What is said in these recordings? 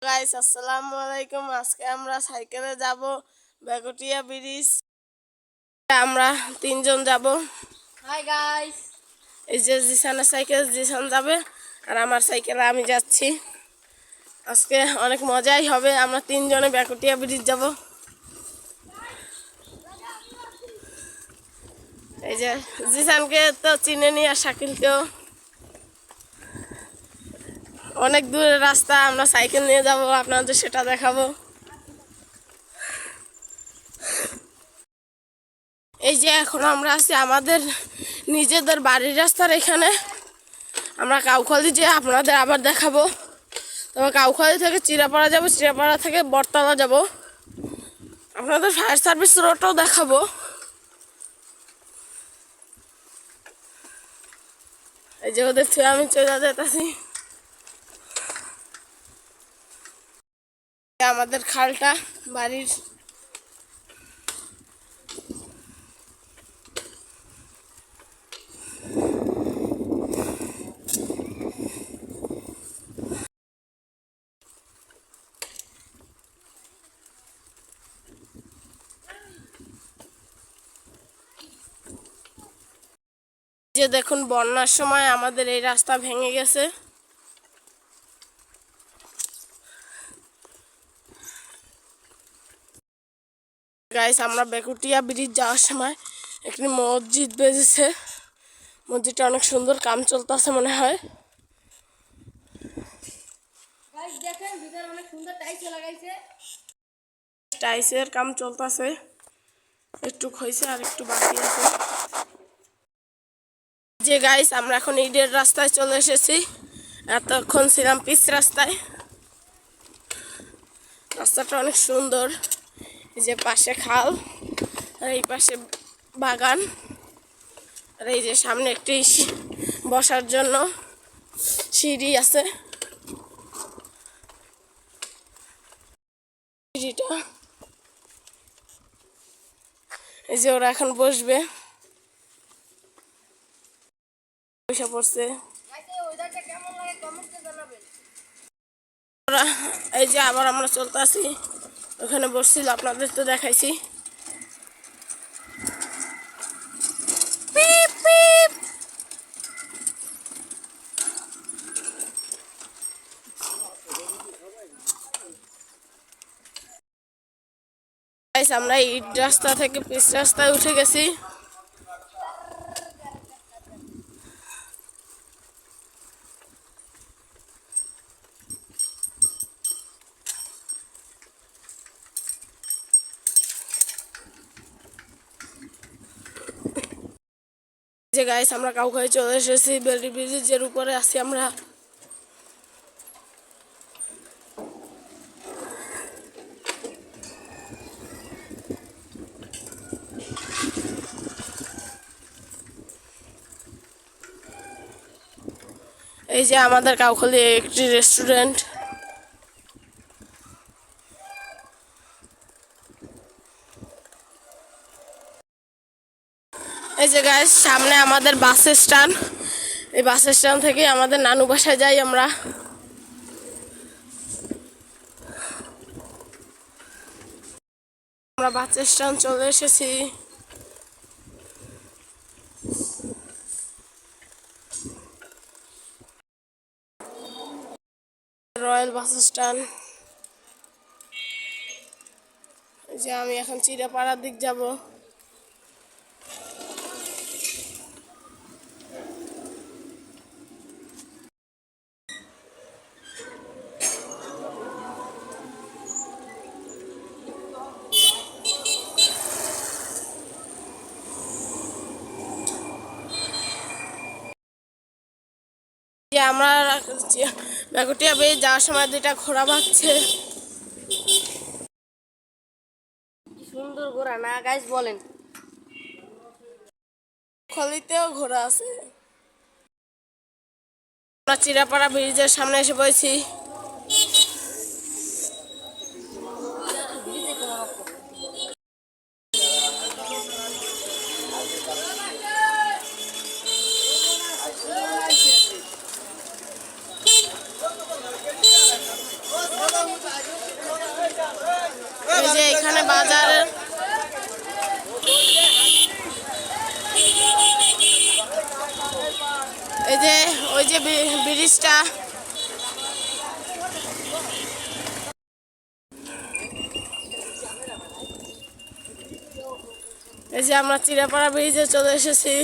Guys আসসালামু আলাইকুম। আজকে আমরা সাইকেলে যাব বেগুটিয়া ব্রিজ। আমরা তিনজন যাব। হাই গাইস, এই যে জিসানের সাইকেল, জিসান যাবে আর আমার সাইকেলে আমি যাচ্ছি। আজকে অনেক মজাই হবে। আমরা তিনজনে বেগুটিয়া ব্রিজ যাব। এই যে জিসানকে তো চিনে নি আর শাকিলকেও। অনেক দূরের রাস্তা, আমরা সাইকেল নিয়ে যাব, আপনাদের সেটা দেখাবো। এই যে এখন আমরা আছি আমাদের নিজেদের বাড়ির রাস্তার এখানে। আমরা কাউখালি যে আপনাদের আবার দেখাবো। তবে কাউখালি থেকে চিরাপাড়া যাব, চিরাপাড়া থেকে বটতলা যাব। আপনাদের ফায়ার সার্ভিস রোডটাও দেখাবো। এই যে ওদের থেকে আমি চলে যেতেছি। আমাদের খালটা বাড়ির। যে দেখুন বন্যার সময় আমাদের এই রাস্তা ভেঙে গেছে। গাইস আমরা বেগুটিয়া ব্রিজ যাওয়ার সময় একটি মসজিদ বেজেছে। মসজিদটা অনেক সুন্দর, কাম চলতেছে মনে হয়। গাইস দেখেন ভিতরে অনেক সুন্দর টাইলস লাগাইছে। টাইলসের কাম চলতেছে, একটু হয়েছে আর একটু বাকি আছে। যে গাইস আমরা এখন ইটের রাস্তায় চলে এসেছি। এতক্ষণ ছিলাম পিচ রাস্তায়। রাস্তাটা অনেক সুন্দর। এই যে পাশে খাল আর এই পাশে বাগান, আর এই যে সামনে একটি বসার জন্য সিঁড়ি আছে। সিঁড়িটা এই যে ওরা এখন বসবে, বসে পড়ছে। এই যে আবার আমরা চলতে আসি, ওখানে বসছিল, আপনাদের তো দেখাইছি। আমরা ইট রাস্তা থেকে পিচ রাস্তায় উঠে গেছি। যে গাইস আমরা কাউখালি চলে এসেছি, বেলি ব্রিজের উপরে আছি আমরা। এই যে আমাদের কাউখালি একটি রেস্টুরেন্ট। এই যে গাইস সামনে আমাদের বাস স্ট্যান্ড। এই বাস স্ট্যান্ড থেকে আমাদের নানু বাসায় যাই আমরা। আমরা বাস স্ট্যান্ড চলে এসেছি। Royal bus stand. যে আমি এখন চিরাপাড়ার দিক যাব। যে আমরা বেগুটিয়া ব্রিজ যাওয়ার সময় দুইটা ঘোড়া ভাগছে। সুন্দর ঘোড়া না গাইস বলেন? খলিতেও ঘোড়া আছে। আমরা চিরাপাড়া ব্রিজের সামনে এসে পড়েছি। এখানে বাজার, এই যে ওই যে ব্রিজটা, এই যে আমরা চিড়াপাড়া ব্রিজে চলে এসেছি।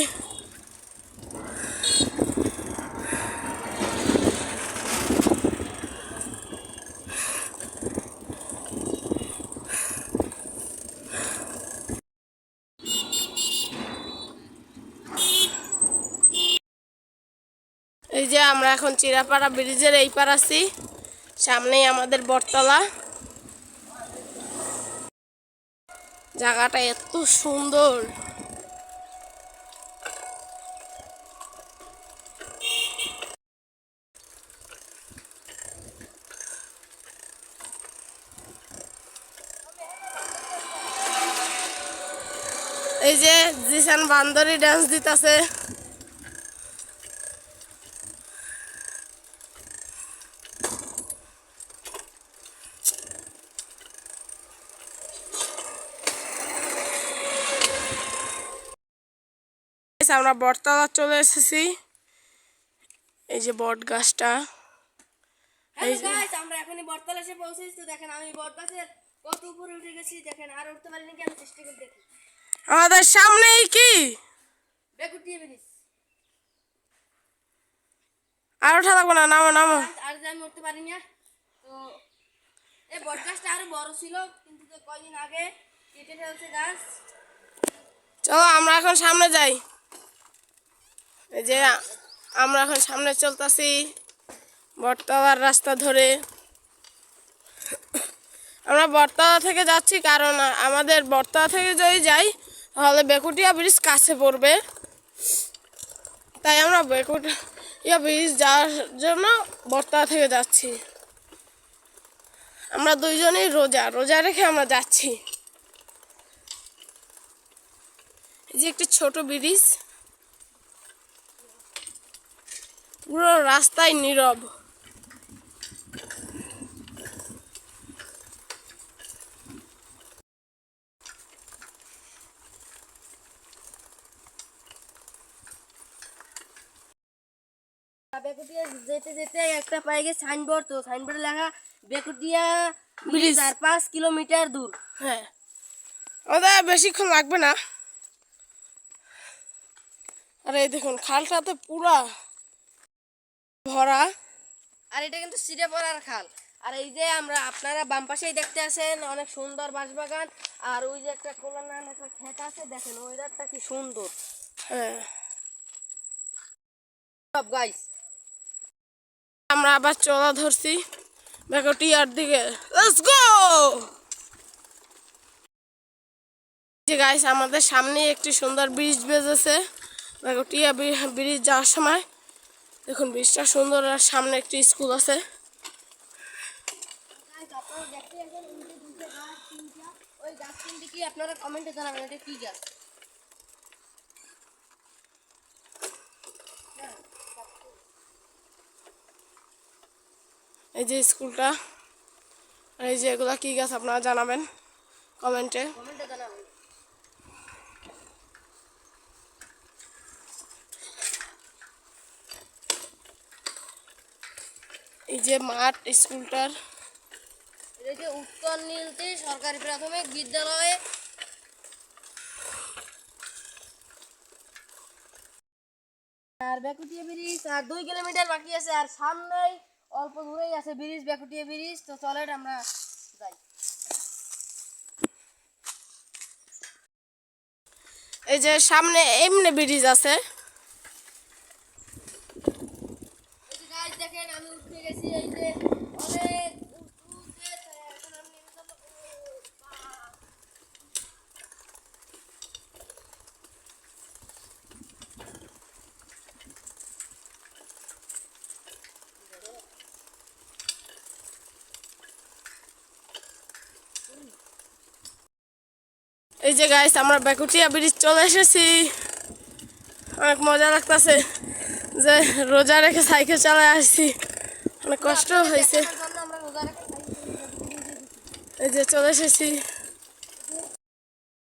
এই যে আমরা এখন চিড়াপাড়া ব্রিজের এই পার আছি, সামনেই আমাদের বটতলা। জায়গাটা এত সুন্দর, এই যে জিসান বান্দরি ডান্স দিতেছে। আমরা বটতলা চলে এসেছি, এই যে বট গাছটা। হ্যালো গাইস, আমরা এখনই বটতলা এসে পৌঁছেছি। তো দেখেন আমি বট গাছের কত উপরে উঠে গেছি, দেখেন আর উঠতে পারিনি কি, আমি চেষ্টা করে দেখি। আমাদের সামনেই কি বেকুটিয়ে ব্রিজ, আর ওঠা লাগবো না, নামো নামো। আর যে আমি উঠতে পারি না। তো এই বট গাছটা আরো বড় ছিল, কিন্তু তো কয়দিন আগে কেটে ফেলছে গাছ। চলো আমরা এখন সামনে যাই। এই যে আমরা এখন সামনে চলতেছি বটতলার রাস্তা ধরে। আমরা বটতলা থেকে যাচ্ছি কারণ আমাদের বটতলা থেকে যদি যাই তাহলে বেকুটিয়া ব্রিজ কাছে পড়বে, তাই আমরা বেকুটিয়া ব্রিজ যাওয়ার জন্য বটতলা থেকে যাচ্ছি। আমরা দুইজনেই রোজা রেখে আমরা যাচ্ছি। এই যে একটি ছোট ব্রিজ, পুরো রাস্তায় নীরব। বেকুটিয়া যেতে যেতে একটা পাই গেছে সাইনবোর্ড, তো সাইনবোর্ডে লেখা বেকুটিয়া ব্রিজ। ব্রিজ আর 5 কিলোমিটার দূর। হ্যাঁ, আমাদের বেশিক্ষণ লাগবে না। আর এই দেখুন খালটাতে পুরা ভরা। আর এটা কিন্তু চিড়াপাড়ার খাল। আর এই যে আমরা আপনারা বাম পাশেই দেখতে আছেন অনেক সুন্দর বাঁশবাগান, আর ওই যে একটা কোলা নান একটা ক্ষেত আছে, দেখেন ওয়েদারটা কি সুন্দর। হ্যাঁ, সব গাইস আমরা আবার চলা ধরছি বেকুটিয়ার দিকে। Let's go! যে গাইস আমাদের সামনে একটি সুন্দর ব্রিজ বেজেছে বেকুটিয়া ব্রিজ যাওয়ার সময়। দেখুন ব্রিজটা সুন্দর, আর সামনে একটি স্কুল আছে। আপনারা দেখতে আছেন ওই যে দুটো গাছ তিনটা, ওই গাছ তিনটে কি আপনারা কমেন্টে জানাবেন এটা কি গাছ। এই যে স্কুলটা, আর এই যে এগুলা কি গাছ আপনারা জানাবেন কমেন্টে। কমেন্টে জানাবেন। এই যে মাঠ স্কুলটার। এটা যে উত্তর নীলতি সরকারি প্রাথমিক বিদ্যালয়ে। আর বেকুটিয়া ব্রিজ আর 2 কিলোমিটার বাকি আছে, আর সামনেই অল্প দূরেই আছে ব্রিজ, বেকুটিয়া ব্রিজ। তো চলেন আমরা যাই। এই যে সামনে এমনি ব্রিজ আছে। এই যে গাইস দেখেন আমি উঠে গেছি, এই যে অনেক উঁচুতে, এখন আমি নেমে যাবো। এই যে গাইস আমরা বেকুটিয়া ব্রিজ চলে এসেছি। অনেক মজা লাগতেছে যে রোজা রেখে সাইকেল চালায় আসছি, অনেক কষ্ট হয়েছে। দেখানোর জন্য আমরা রোজা রেখে এই যে চলে এসেছি।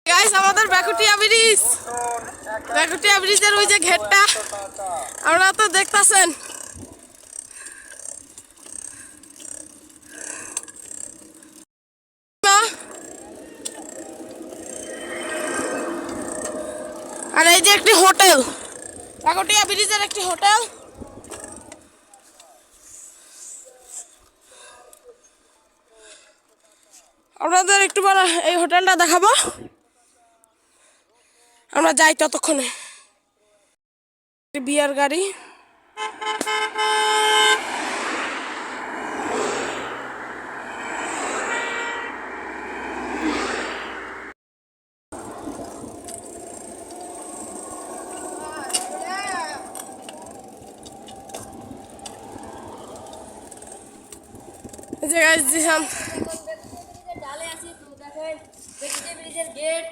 গাইস আমাদের ব্যাকুটিয়া ব্রিজের ওই যে ঘেরটা আপনারা তো দেখতাছেন। আর এই যে একটি হোটেল, ব্যাকুটিয়া ব্রিজের একটি হোটেল। আপনাদের একটু বড় এই হোটেলটা দেখাবো, আমরা যাই ততক্ষণে। বিয়ার গাড়ি, এই যে গাইস দিলাম ডালে আছি তো দেখেন ব্যাকুটিয়া ব্রিজের গেট।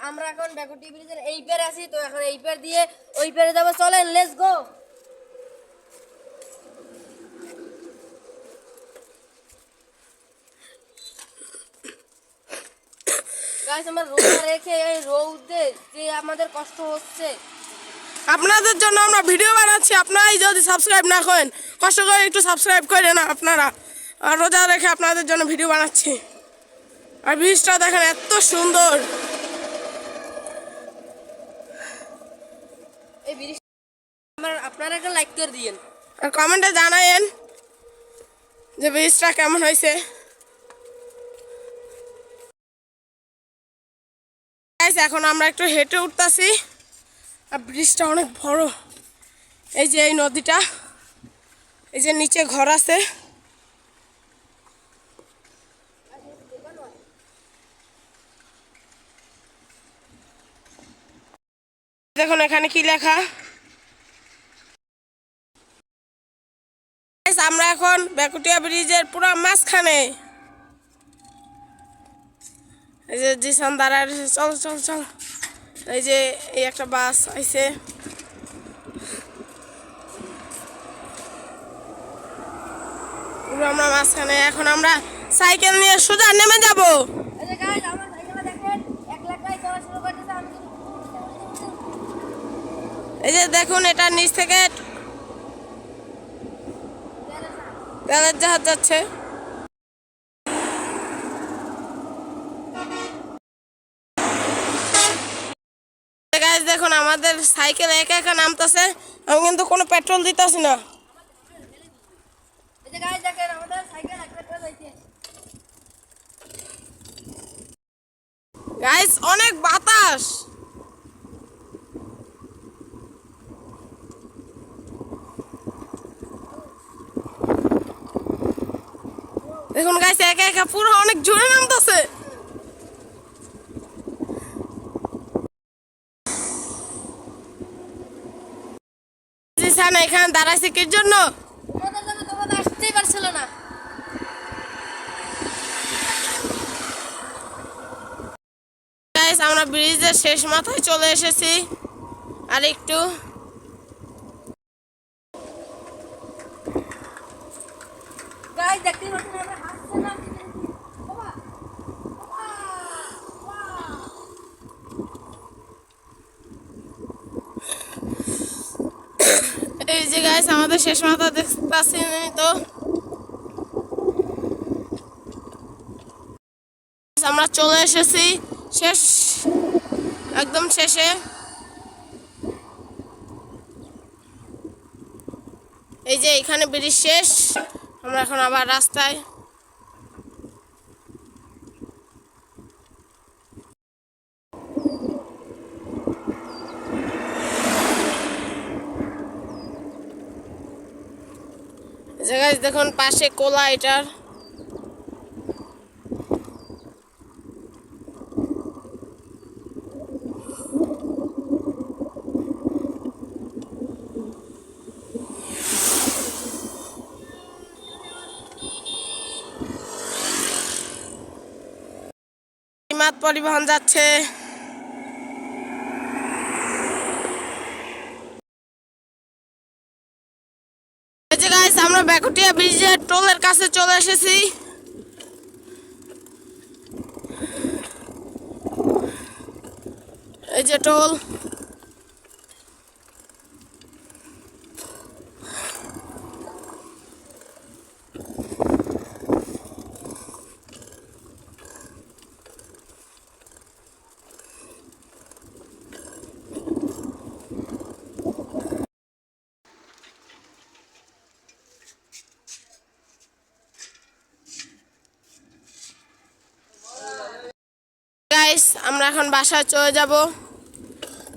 আমরা এখন ব্যাকুটিয়া ব্রিজের এই পারে আছি, তো এখন এই পার দিয়ে ওই পারে যাবো, চলেন লেটস গো। গাইস আমরা রোদে রেখে এই রোদে যে আমাদের কষ্ট হচ্ছে, আপনাদের জন্য আমরা ভিডিও বানাচ্ছি। আপনারাই যদি সাবস্ক্রাইব না করেন, কষ্ট করে একটু সাবস্ক্রাইব করে না আপনারা। আর রোজা রেখে আপনাদের জন্য ভিডিও বানাচ্ছি। আর ব্রিজটা দেখেন এত সুন্দর। এই ব্রিজ আপনারা একটা লাইক করে দিয়েন আর কমেন্টে জানায়েন যে ব্রিজটা কেমন হয়েছে। এখন আমরা একটু হেঁটে উঠতেছি। আর ব্রিজটা অনেক বড়। এই যে এই নদীটা, এই যে নিচে ঘর আছে। দেখুন এখানে কি লেখা। আমরা এখন ব্যাকুটিয়া ব্রিজের পুরো মাঝখানে। এই যে জিসান দাঁড়ায়, চল চল চল। এই যে এই একটা বাস আইছে। পুরো আমরা মাঝখানে। এখন আমরা সাইকেল নিয়ে সোজা নেমে যাব। এই যে গাইস আমার সাইকেলে দেখেন এক লাখাই চলা শুরু করতেছে। আমি এই যে দেখুন এটা নিচ থেকে তেলের জাহাজ যাচ্ছে। গাইস দেখুন আমাদের সাইকেল একা একা নামতেছে। আমি কিন্তু কোনো পেট্রোল দিতেছি না। এই যে গাইস দেখেন আমাদের সাইকেল এক লাখ যাইছে। গাইস অনেক বাতাস। দেখুন গাইস একা একা পুরো অনেক জোরে নামতেছে। এখানে দাঁড়াইছে কির জন্য? তোমাদের জন্য, তোমাদের আসতেই পারছিল না। গাইস আমরা ব্রিজের শেষ মাথায় চলে এসেছি। আর একটু গাইস দেখতে পাচ্ছেন আমরা হাসছিলাম। বাবা এই যে গাইস আমাদের শেষ মাথা দেখতেছি তো। আমরা চলে এসেছি শেষ, একদম শেষে। এই যে এখানে ব্রিজ শেষ। আমরা এখন আবার রাস্তায়। গাইস দেখুন পাশে কোলা এটার। পরিবহন যাচ্ছে। এই যে গাইস আমরা আমরা বেকুটিয়া ব্রিজের টোলের কাছে চলে এসেছি। এই যে টোল। গাইস আমরা এখন বাসায় চলে যাব।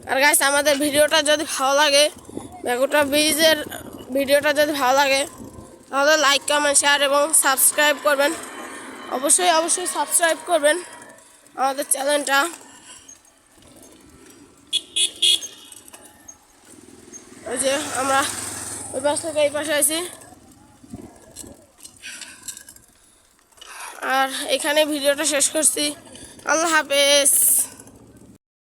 আর গাইস আমাদের ভিডিওটা যদি ভালো লাগে, বেকুটিয়া ব্রিজের ভিডিওটা যদি ভালো লাগে তাহলে লাইক কমেন্ট শেয়ার এবং সাবস্ক্রাইব করবেন। অবশ্যই অবশ্যই সাবস্ক্রাইব করবেন আমাদের চ্যানেলটা। ওই যে আমরা ওই পাশ থেকে এই পাশে আছি। আর এখানে ভিডিওটা শেষ করছি। আল্লাহ হাফেজ।